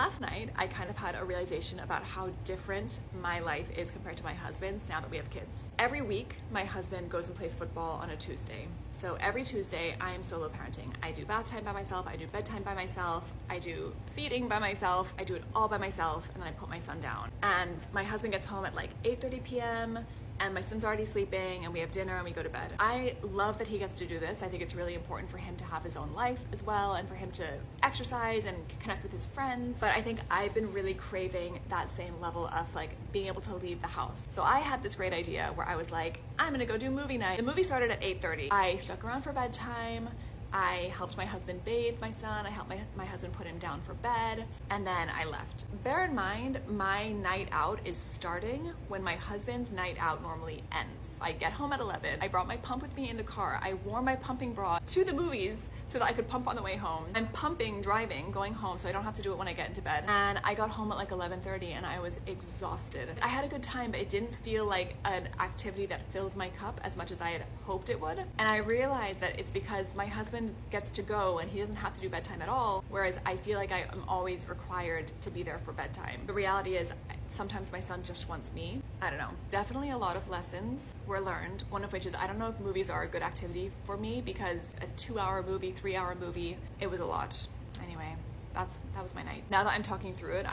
last night, I kind of had a realization about how different my life is compared to my husband's now that we have kids. Every week, my husband goes and plays football on a Tuesday. So every Tuesday, I am solo parenting. I do bath time by myself, I do bedtime by myself, I do feeding by myself, I do it all by myself, and then I put my son down. And my husband gets home at like 8:30 p.m., and my son's already sleeping, and we have dinner and we go to bed. I love that he gets to do this. I think it's really important for him to have his own life as well, and for him to exercise and connect with his friends. But I think I've been really craving that same level of like being able to leave the house. So I had this great idea where I was like, I'm gonna go do movie night. The movie started at 8:30. I stuck around for bedtime. I helped my husband bathe my son, I helped my husband put him down for bed, and then I left. Bear in mind, my night out is starting when my husband's night out normally ends. I get home at 11, I brought my pump with me in the car, I wore my pumping bra to the movies so that I could pump on the way home. I'm pumping, driving, going home so I don't have to do it when I get into bed. And I got home at like 11:30 and I was exhausted. I had a good time, but it didn't feel like an activity that filled my cup as much as I had hoped it would. And I realized that it's because my husband gets to go and he doesn't have to do bedtime at all, whereas I feel like I am always required to be there for bedtime. The reality is sometimes my son just wants me. I don't know. Definitely a lot of lessons were learned, one of which is I don't know if movies are a good activity for me because a 2-hour movie, 3-hour movie, it was a lot. Anyway, that was my night. Now that I'm talking through it,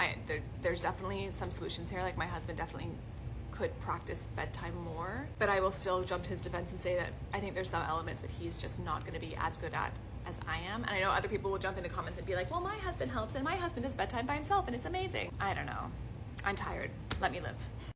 there's definitely some solutions here. Like my husband definitely could practice bedtime more, but I will still jump to his defense and say that I think there's some elements that he's just not going to be as good at as I am. And I know other people will jump into comments and be like, well, my husband helps and my husband does bedtime by himself and it's amazing. I don't know. I'm tired. Let me live.